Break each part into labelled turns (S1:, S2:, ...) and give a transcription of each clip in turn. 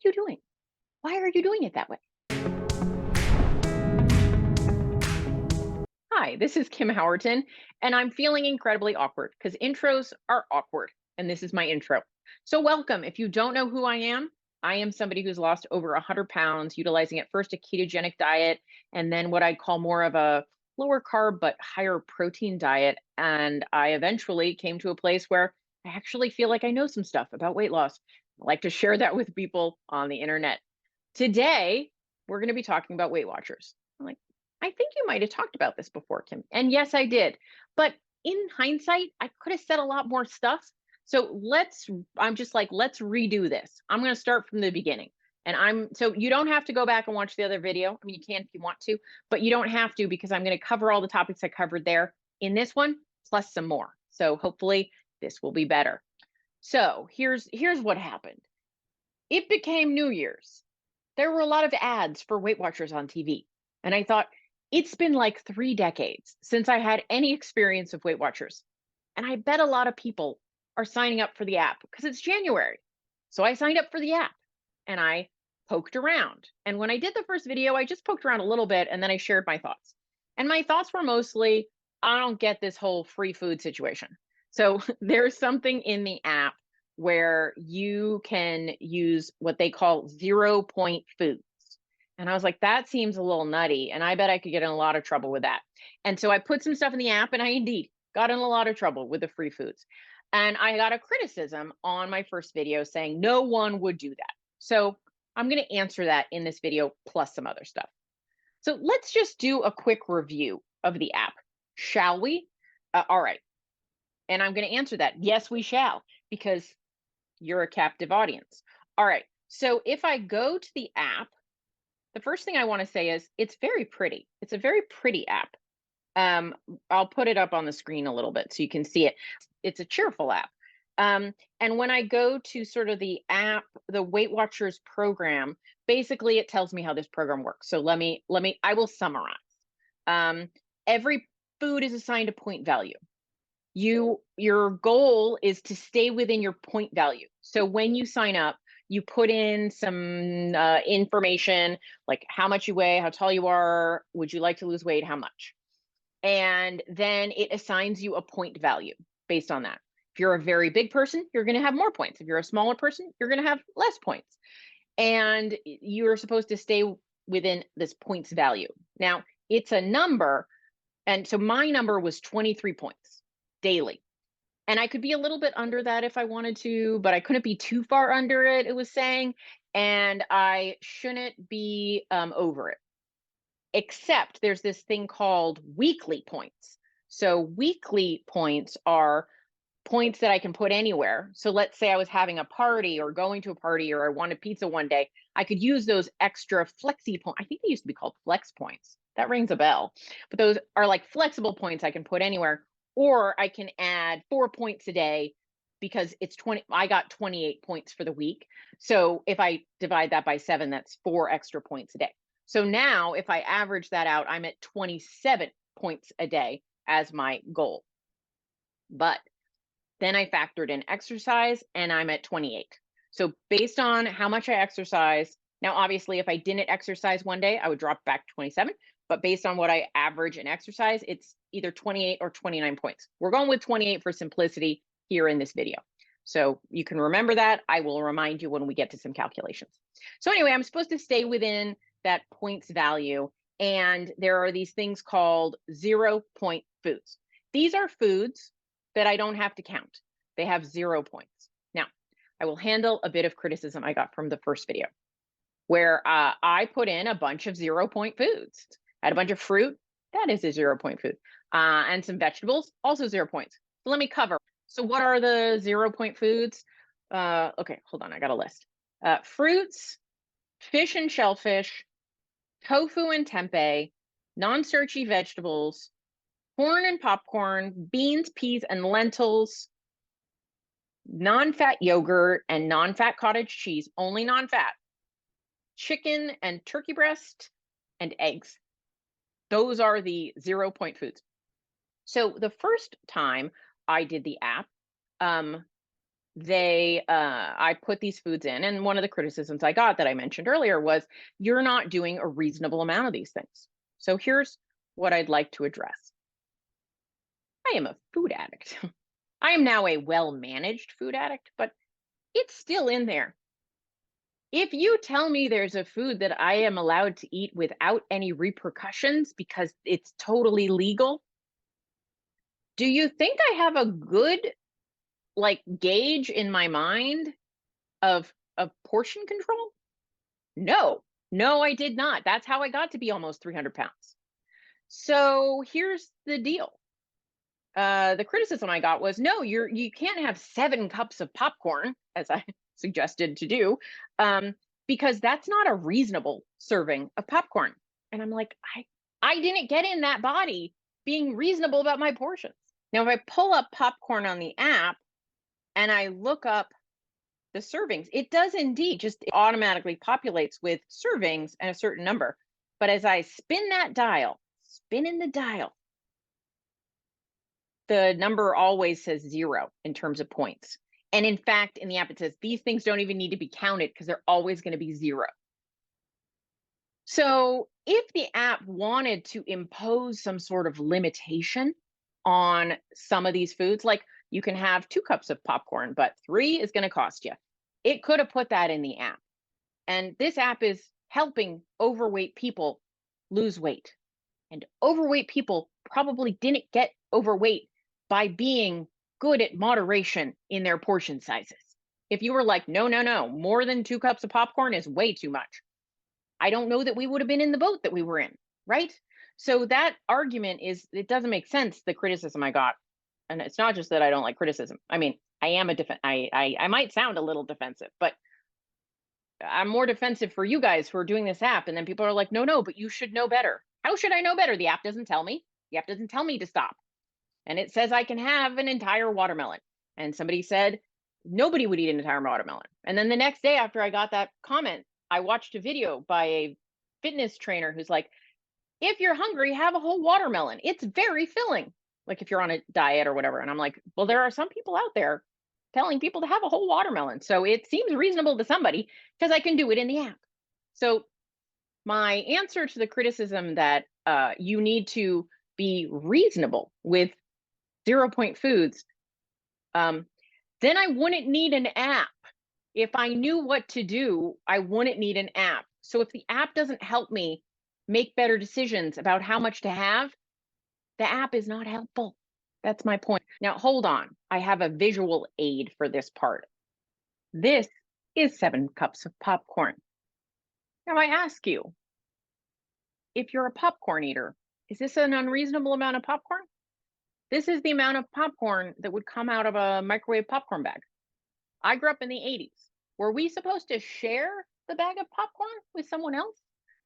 S1: you doing? Why are you doing it that way? Hi, this is Kim Howerton, and I'm feeling incredibly awkward because intros are awkward, and this is my intro. So, welcome. If you don't know who I am somebody who's lost over 100 pounds, utilizing at first a ketogenic diet and then what I'd call more of a lower carb but higher protein diet. And I eventually came to a place where I actually feel like I know some stuff about weight loss. I like to share that with people on the internet. Today, we're going to be talking about Weight Watchers. I'm like, I think you might have talked about this before, Kim. And yes, I did. But in hindsight, I could have said a lot more stuff. So I'm just like, let's redo this. I'm going to start from the beginning. So you don't have to go back and watch the other video. I mean, you can if you want to, but you don't have to because I'm going to cover all the topics I covered there in this one, plus some more. So hopefully this will be better. So here's what happened. It became New Year's. There were a lot of ads for Weight Watchers on TV. And I thought, it's been like 3 decades since I had any experience of Weight Watchers. And I bet a lot of people are signing up for the app because it's January. So I signed up for the app and I poked around. And when I did the first video, I just poked around a little bit and then I shared my thoughts. And my thoughts were mostly, I don't get this whole free food situation. So there's something in the app where you can use what they call 0 point foods. And I was like, that seems a little nutty. And I bet I could get in a lot of trouble with that. And so I put some stuff in the app and I indeed got in a lot of trouble with the free foods. And I got a criticism on my first video saying no one would do that. So I'm going to answer that in this video plus some other stuff. So let's just do a quick review of the app, shall we? All right. And I'm going to answer that. Yes, we shall, because you're a captive audience. All right. So if I go to the app, the first thing I want to say is it's very pretty. It's a very pretty app. Um, I'll put it up on the screen a little bit so you can see it. It's a cheerful app. And when I go to sort of the app, the Weight Watchers program, basically it tells me how this program works. So I will summarize. Um, every food is assigned a point value. Your goal is to stay within your point value. So when you sign up, you put in some information like how much you weigh, how tall you are, would you like to lose weight, how much, and then it assigns you a point value based on that. If you're a very big person, you're going to have more points. If you're a smaller person, you're going to have less points, and you're supposed to stay within this points value. Now it's a number, and so my number was 23 points daily. And I could be a little bit under that if I wanted to, but I couldn't be too far under it, it was saying. And I shouldn't be over it. Except there's this thing called weekly points. So weekly points are points that I can put anywhere. So let's say I was having a party or going to a party or I wanted pizza one day, I could use those extra flexi points. I think they used to be called flex points. That rings a bell. But those are like flexible points I can put anywhere, or I can add 4 points a day because it's 20. I got 28 points for the week. So if I divide that by 7, that's 4 extra points a day. So now if I average that out, I'm at 27 points a day as my goal. But then I factored in exercise and I'm at 28. So based on how much I exercise, now obviously if I didn't exercise one day, I would drop back to 27. But based on what I average in exercise, it's either 28 or 29 points. We're going with 28 for simplicity here in this video. So you can remember that. I will remind you when we get to some calculations. So anyway, I'm supposed to stay within that points value. And there are these things called 0 point foods. These are foods that I don't have to count. They have 0 points. Now, I will handle a bit of criticism I got from the first video where I put in a bunch of 0 point foods. I had a bunch of fruit, that is a 0 point food, and some vegetables, also 0 points. So let me cover. So what are the 0 point foods? Okay, hold on, I got a list. Fruits, fish and shellfish, tofu and tempeh, non-starchy vegetables, corn and popcorn, beans, peas, and lentils, non-fat yogurt and non-fat cottage cheese, only non-fat, chicken and turkey breast, and eggs. Those are the 0 point foods. So the first time I did the app, I put these foods in, and one of the criticisms I got that I mentioned earlier was, you're not doing a reasonable amount of these things. So here's what I'd like to address. I am a food addict. I am now a well-managed food addict, but it's still in there. If you tell me there's a food that I am allowed to eat without any repercussions because it's totally legal, do you think I have a good gauge in my mind of portion control? No. No, I did not. That's how I got to be almost 300 pounds. So here's the deal. The criticism I got was, no, you can't have 7 cups of popcorn, as I suggested to do, because that's not a reasonable serving of popcorn. And I'm like, I didn't get in that body being reasonable about my portions. Now, if I pull up popcorn on the app and I look up the servings, it does indeed just automatically populates with servings and a certain number. But as I spinning the dial, the number always says 0 in terms of points. And in fact, in the app, it says these things don't even need to be counted because they're always going to be 0. So if the app wanted to impose some sort of limitation on some of these foods, like you can have 2 cups of popcorn, but 3 is going to cost you, it could have put that in the app. And this app is helping overweight people lose weight. And overweight people probably didn't get overweight by being good at moderation in their portion sizes. If you were like, no, no, no, more than 2 cups of popcorn is way too much, I don't know that we would have been in the boat that we were in, right? So that argument it doesn't make sense, the criticism I got. And it's not just that I don't like criticism. I mean, I am I might sound a little defensive, but I'm more defensive for you guys who are doing this app. And then people are like, no, no, but you should know better. How should I know better? The app doesn't tell me. The app doesn't tell me to stop. And it says I can have an entire watermelon. And somebody said nobody would eat an entire watermelon. And then the next day after I got that comment, I watched a video by a fitness trainer who's like, if you're hungry, have a whole watermelon. It's very filling. Like if you're on a diet or whatever. And I'm like, well, there are some people out there telling people to have a whole watermelon. So it seems reasonable to somebody because I can do it in the app. So my answer to the criticism that you need to be reasonable with 0 point foods, then I wouldn't need an app. If I knew what to do, I wouldn't need an app. So if the app doesn't help me make better decisions about how much to have, the app is not helpful. That's my point. Now, hold on. I have a visual aid for this part. This is 7 cups of popcorn. Now, I ask you, if you're a popcorn eater, is this an unreasonable amount of popcorn? This is the amount of popcorn that would come out of a microwave popcorn bag. I grew up in the 80s. Were we supposed to share the bag of popcorn with someone else?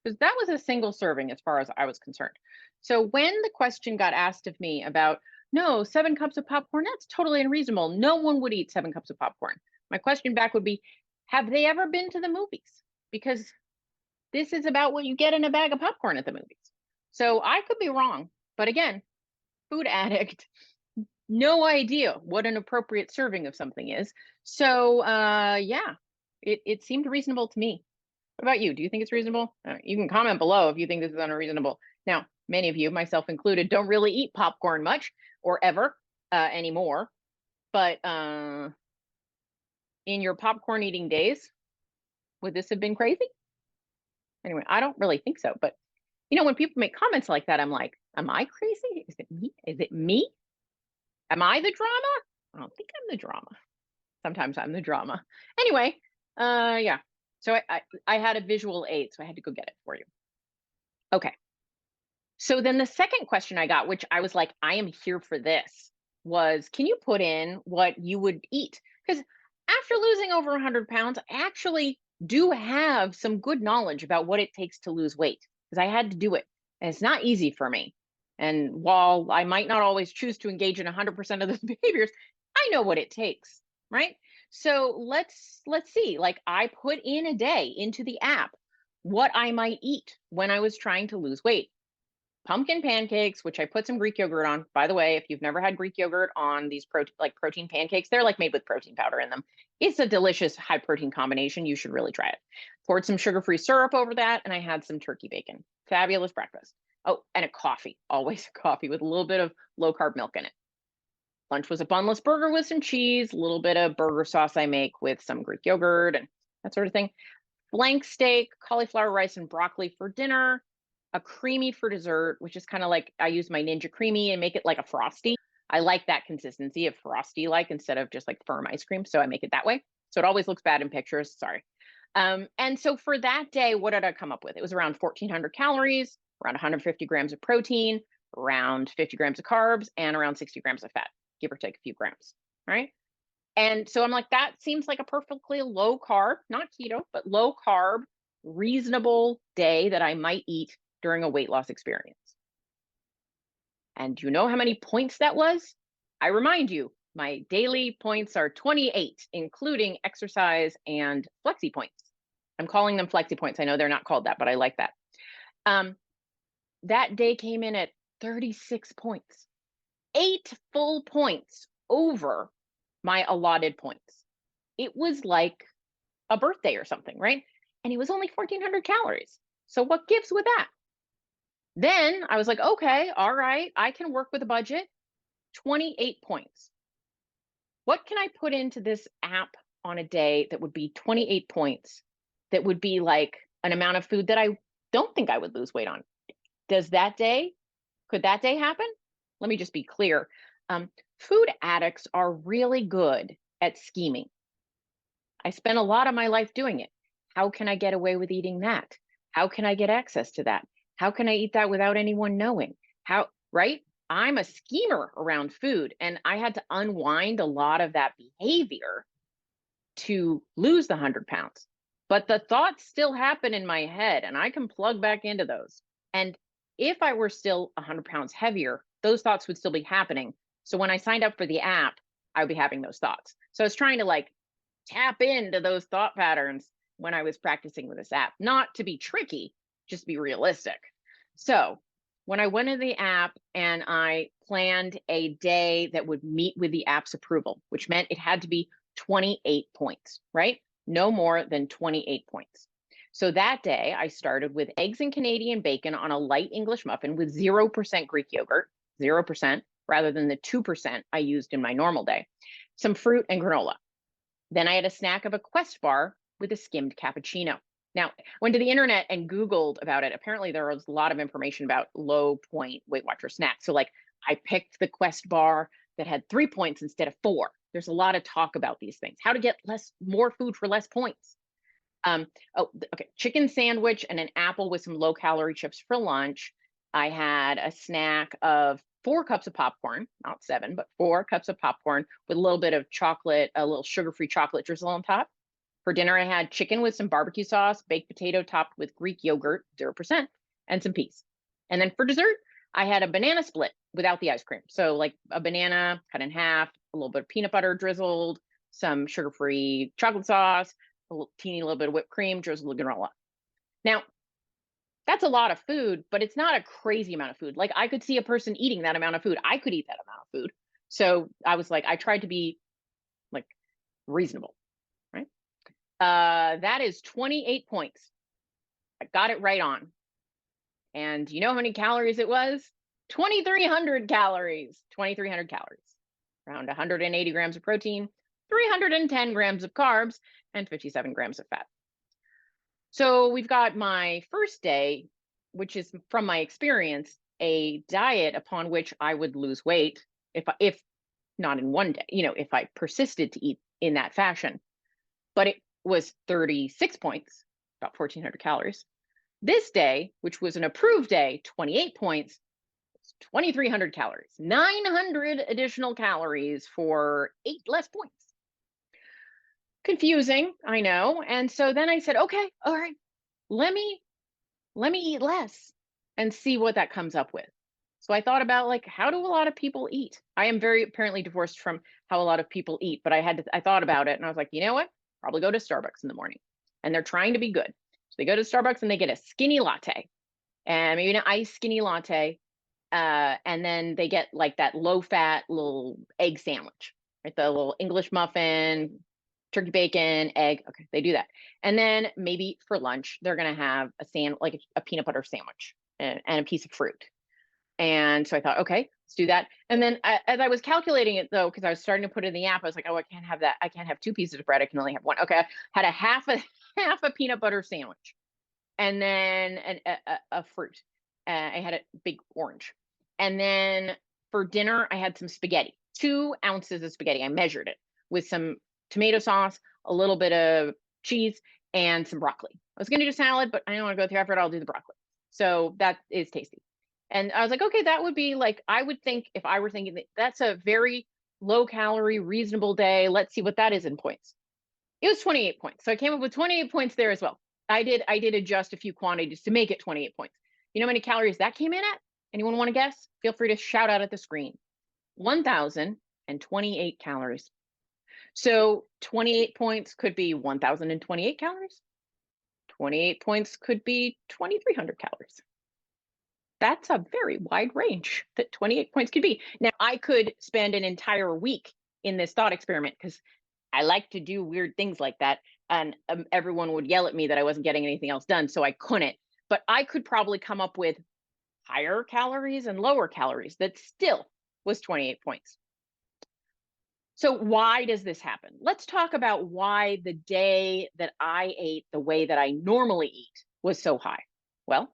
S1: Because that was a single serving as far as I was concerned. So when the question got asked of me about, no, 7 cups of popcorn, that's totally unreasonable. No one would eat 7 cups of popcorn. My question back would be, have they ever been to the movies? Because this is about what you get in a bag of popcorn at the movies. So I could be wrong. But again, food addict, no idea what an appropriate serving of something is. So yeah, it seemed reasonable to me. What about you? Do you think it's reasonable? You can comment below if you think this is unreasonable. Now, many of you, myself included, don't really eat popcorn much or ever anymore. But in your popcorn eating days, would this have been crazy? Anyway, I don't really think so. But when people make comments like that, I'm like, am I crazy? Is it me? Is it me? Am I the drama? I don't think I'm the drama. Sometimes I'm the drama. Anyway, yeah. So I had a visual aid, so I had to go get it for you. Okay. So then the second question I got, which I was like, I am here for this, was, can you put in what you would eat? Because after losing over 100 pounds, I actually do have some good knowledge about what it takes to lose weight, because I had to do it. And it's not easy for me. And while I might not always choose to engage in 100% of those behaviors, I know what it takes, right? So let's see, like I put in a day into the app what I might eat when I was trying to lose weight. pumpkin pancakes, which I put some Greek yogurt on. By the way, if you've never had Greek yogurt on these protein pancakes, they're like made with protein powder in them. It's a delicious high protein combination. You should really try it. Poured some sugar-free syrup over that, and I had some turkey bacon. Fabulous breakfast. Oh, and a coffee, always a coffee with a little bit of low carb milk in it. Lunch was a bunless burger with some cheese, a little bit of burger sauce I make with some Greek yogurt and that sort of thing. Flank steak, cauliflower rice, and broccoli for dinner. A creamy for dessert, which is kind of like I use my Ninja Creamy and make it like a frosty. I like that consistency of frosty like instead of just like firm ice cream. So I make it that way. So it always looks bad in pictures. Sorry. And so for that day, what did I come up with? It was around 1,400 calories, around 150 grams of protein, around 50 grams of carbs, and around 60 grams of fat, give or take a few grams. Right. And so I'm like, that seems like a perfectly low carb, not keto, but low carb, reasonable day that I might eat during a weight loss experience. And do you know how many points that was? I remind you, my daily points are 28, including exercise and flexi points. I'm calling them flexi points. I know they're not called that, but I like that. That day came in at 36 points, 8 full points over my allotted points. It was like a birthday or something, right? And it was only 1,400 calories. So what gives with that? Then I was like, okay, all right, I can work with a budget. 28 points. What can I put into this app on a day that would be 28 points? That would be like an amount of food that I don't think I would lose weight on. Could that day happen? Let me just be clear. Food addicts are really good at scheming. I spent a lot of my life doing it. How can I get away with eating that? How can I get access to that? How can I eat that without anyone knowing? How, right? I'm a schemer around food, and I had to unwind a lot of that behavior to lose the 100 pounds. But the thoughts still happen in my head, and I can plug back into those. And if I were still 100 pounds heavier, those thoughts would still be happening. So when I signed up for the app, I would be having those thoughts. So I was trying to like tap into those thought patterns when I was practicing with this app, not to be tricky, just be realistic. So when I went to the app and I planned a day that would meet with the app's approval, which meant it had to be 28 points, right? No more than 28 points. So that day I started with eggs and Canadian bacon on a light English muffin with 0% Greek yogurt, 0% rather than the 2% I used in my normal day, some fruit and granola. Then I had a snack of a Quest bar with a skimmed cappuccino. Now, went to the internet and Googled about it. Apparently, there was a lot of information about low point Weight Watcher snacks. So, like, I picked the Quest bar that had 3 points instead of 4. There's a lot of talk about these things. How to get more food for less points. Okay, chicken sandwich and an apple with some low-calorie chips for lunch. I had a snack of 4 cups of popcorn, not 7, but 4 cups of popcorn with a little bit of chocolate, a little sugar-free chocolate drizzle on top. For dinner, I had chicken with some barbecue sauce, baked potato topped with Greek yogurt, 0%, and some peas. And then for dessert, I had a banana split without the ice cream. So like a banana cut in half, a little bit of peanut butter drizzled, some sugar-free chocolate sauce, a teeny little bit of whipped cream, drizzled granola. Now, that's a lot of food, but it's not a crazy amount of food. Like I could see a person eating that amount of food. I could eat that amount of food. So I was like, I tried to be like reasonable, right? That is 28 points. I got it right on. And you know how many calories it was? 2,300 calories. 2,300 calories. Around 180 grams of protein, 310 grams of carbs, and 57 grams of fat. So we've got my first day, which is from my experience, a diet upon which I would lose weight if not in one day, if I persisted to eat in that fashion. But it was 36 points, about 1,400 calories. This day, which was an approved day, 28 points, 2,300 calories, 900 additional calories for 8 less points. Confusing, I know. And so then I said, okay, all right, let me eat less and see what that comes up with. So I thought about like, how do a lot of people eat? I am very apparently divorced from how a lot of people eat, but I thought about it and I was like, you know what? Probably go to Starbucks in the morning. And they're trying to be good. So they go to Starbucks and they get a skinny latte. and maybe an iced skinny latte. And then they get like that low fat little egg sandwich, right? The little English muffin, turkey bacon, egg. Okay, they do that. And then maybe for lunch, they're going to have like a peanut butter sandwich and a piece of fruit. And so I thought, okay, let's do that. And then as I was calculating it though, because I was starting to put it in the app, I was like, oh, I can't have that. I can't have two pieces of bread. I can only have one. Okay, I had a half a half a peanut butter sandwich, and then a fruit. I had a big orange, and then for dinner I had some spaghetti, 2 ounces of spaghetti. I measured it with some tomato sauce, a little bit of cheese, and some broccoli. I was going to do salad, but I don't want to go through effort. I'll do the broccoli. So that is tasty. And I was like, okay, that would be like, I would think if I were thinking that that's a very low calorie, reasonable day. Let's see what that is in points. It was 28 points. So I came up with 28 points there as well. I did adjust a few quantities to make it 28 points. You know how many calories that came in at? Anyone want to guess? Feel free to shout out at the screen. 1,028 calories. So 28 points could be 1,028 calories. 28 points could be 2,300 calories. That's a very wide range that 28 points could be. Now, I could spend an entire week in this thought experiment because I like to do weird things like that. And everyone would yell at me that I wasn't getting anything else done. So I couldn't. But I could probably come up with higher calories and lower calories that still was 28 points. So why does this happen? Let's talk about why the day that I ate the way that I normally eat was so high. Well,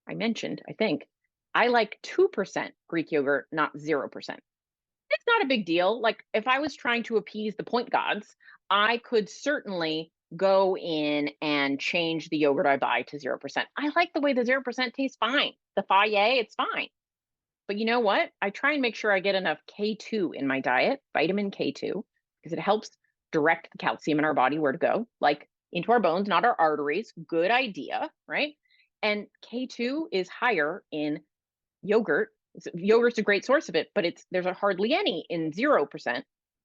S1: I mentioned, I think, I like 2% Greek yogurt, not 0%. It's not a big deal. Like if I was trying to appease the point gods, I could certainly go in and change the yogurt I buy to 0%. I like the way the 0% tastes fine. The Fage, it's fine. But you know what? I try and make sure I get enough K2 in my diet, vitamin K2, because it helps direct the calcium in our body where to go, like into our bones, not our arteries. Good idea, right? And K2 is higher in yogurt. Yogurt's a great source of it, but there's hardly any in 0%.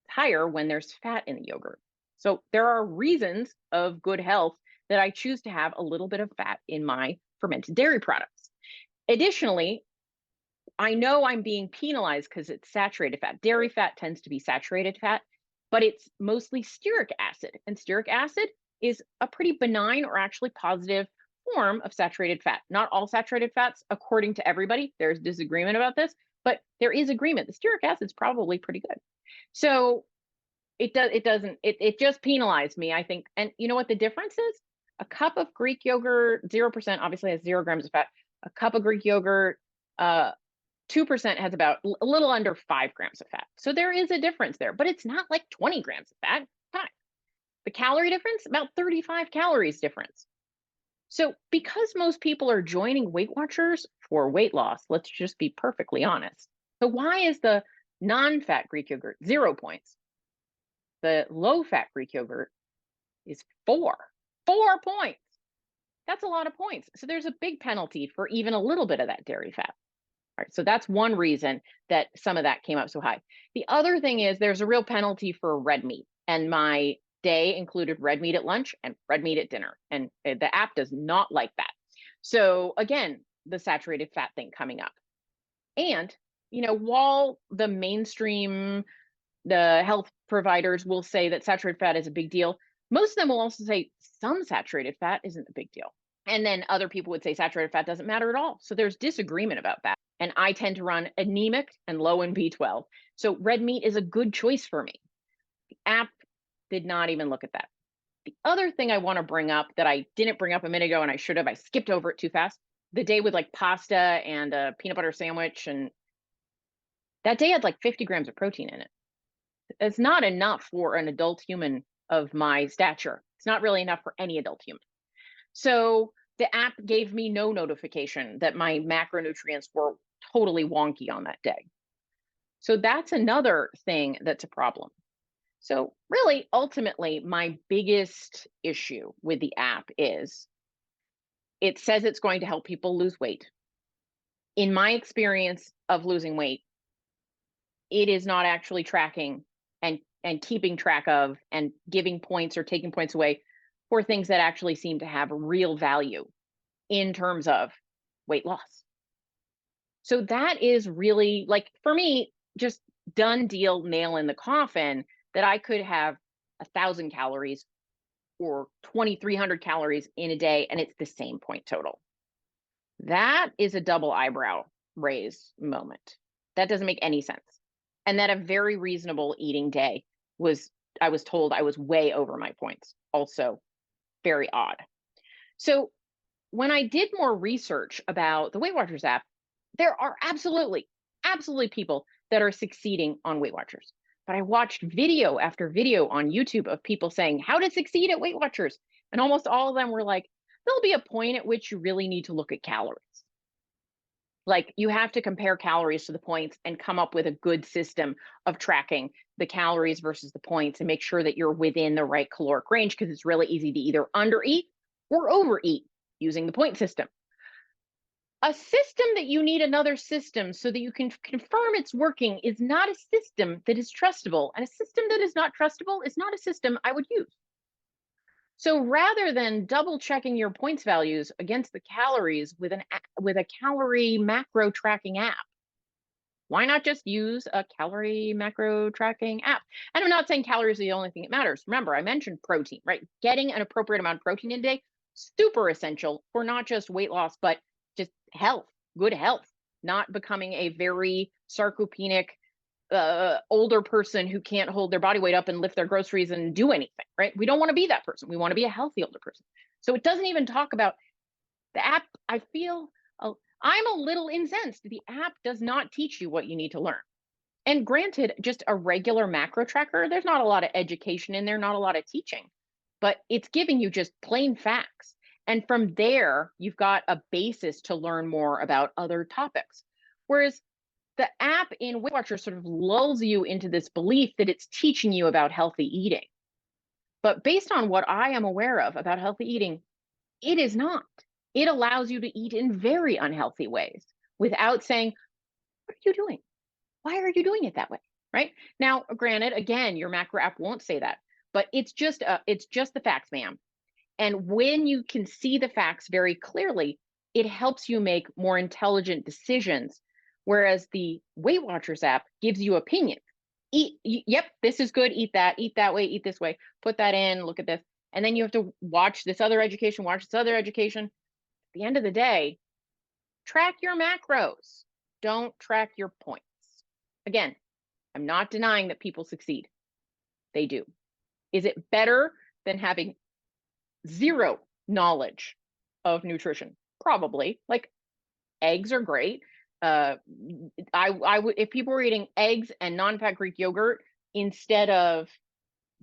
S1: Higher when there's fat in the yogurt. So there are reasons of good health that I choose to have a little bit of fat in my fermented dairy products. Additionally, I know I'm being penalized because it's saturated fat. Dairy fat tends to be saturated fat, but it's mostly stearic acid. And stearic acid is a pretty benign or actually positive form of saturated fat. Not all saturated fats, according to everybody. There's disagreement about this, but there is agreement. The stearic acid is probably pretty good. So it just penalized me, I think. And you know what the difference is? A cup of Greek yogurt, 0% obviously has 0 grams of fat. A cup of Greek yogurt, 2% has about a little under 5 grams of fat. So there is a difference there, but it's not like 20 grams of fat. Fine. The calorie difference, about 35 calories difference. So because most people are joining Weight Watchers for weight loss, let's just be perfectly honest. So why is the non-fat Greek yogurt 0 points? The low-fat Greek yogurt is 4 points. That's a lot of points. So there's a big penalty for even a little bit of that dairy fat. All right, so that's one reason that some of that came up so high. The other thing is there's a real penalty for red meat. And my day included red meat at lunch and red meat at dinner. And the app does not like that. So again, the saturated fat thing coming up. And, you know, while the mainstream, the health providers will say that saturated fat is a big deal, most of them will also say some saturated fat isn't a big deal. And then other people would say saturated fat doesn't matter at all. So there's disagreement about that. And I tend to run anemic and low in B12. So red meat is a good choice for me. The app did not even look at that. The other thing I want to bring up that I didn't bring up a minute ago and I should have, I skipped over it too fast. The day with like pasta and a peanut butter sandwich, and that day had like 50 grams of protein in it. It's not enough for an adult human of my stature. It's not really enough for any adult human. So the app gave me no notification that my macronutrients were totally wonky on that day. So that's another thing that's a problem. So really, ultimately, my biggest issue with the app is it says it's going to help people lose weight. In my experience of losing weight, it is not actually tracking and keeping track of and giving points or taking points away for things that actually seem to have real value in terms of weight loss. So that is really, like, for me, just done deal, nail in the coffin, that I could have 1,000 calories or 2,300 calories in a day, and it's the same point total. That is a double eyebrow raise moment. That doesn't make any sense. And that a very reasonable eating day was, I was told I was way over my points. Also very odd. So when I did more research about the Weight Watchers app, there are absolutely people that are succeeding on Weight Watchers. But I watched video after video on YouTube of people saying how to succeed at Weight Watchers. And almost all of them were like, there'll be a point at which you really need to look at calories. Like, you have to compare calories to the points and come up with a good system of tracking the calories versus the points and make sure that you're within the right caloric range, because it's really easy to either undereat or overeat using the point system. A system that you need another system so that you can confirm it's working is not a system that is trustable. And a system that is not trustable is not a system I would use. So rather than double checking your points values against the calories with a calorie macro tracking app, why not just use a calorie macro tracking app? And I'm not saying calories are the only thing that matters. Remember, I mentioned protein, right? Getting an appropriate amount of protein in a day, super essential for not just weight loss, but just health, good health, not becoming a very sarcopenic older person who can't hold their body weight up and lift their groceries and do anything, right? We don't want to be that person. We want to be a healthy older person. So it doesn't even talk about the app. I feel I'm a little incensed. The app does not teach you what you need to learn. And granted, just a regular macro tracker, there's not a lot of education in there, not a lot of teaching, but it's giving you just plain facts. And from there, you've got a basis to learn more about other topics. Whereas the app in Weight Watchers sort of lulls you into this belief that it's teaching you about healthy eating. But based on what I am aware of about healthy eating, it is not. It allows you to eat in very unhealthy ways without saying, what are you doing? Why are you doing it that way? Right? Now, granted, again, your macro app won't say that, but it's just the facts, ma'am. And when you can see the facts very clearly, it helps you make more intelligent decisions. Whereas the Weight Watchers app gives you opinions. Yep, this is good, eat that way, eat this way, put that in, look at this. And then you have to watch this other education, watch this other education. At the end of the day, track your macros. Don't track your points. Again, I'm not denying that people succeed. They do. Is it better than having zero knowledge of nutrition? Probably. Like, eggs are great. I would, if people were eating eggs and non-fat Greek yogurt instead of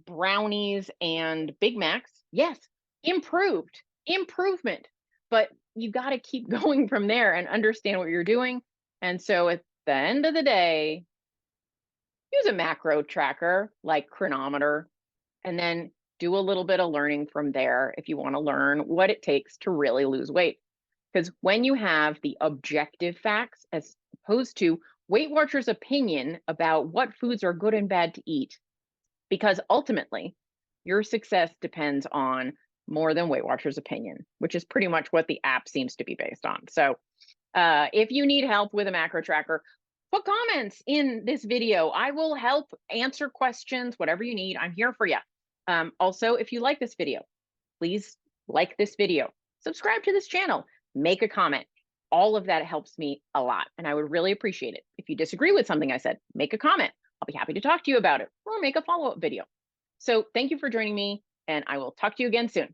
S1: brownies and Big Macs, yes, improvement. But you got to keep going from there and understand what you're doing. And so at the end of the day, use a macro tracker like Chronometer, and then do a little bit of learning from there if you want to learn what it takes to really lose weight. Because when you have the objective facts as opposed to Weight Watchers' opinion about what foods are good and bad to eat, because ultimately your success depends on more than Weight Watchers' opinion, which is pretty much what the app seems to be based on. So if you need help with a macro tracker, put comments in this video. I will help answer questions, whatever you need. I'm here for you. Also, if you like this video, please like this video, subscribe to this channel, make a comment. All of that helps me a lot, and I would really appreciate it. If you disagree with something I said, make a comment. I'll be happy to talk to you about it or make a follow-up video. So thank you for joining me, and I will talk to you again soon.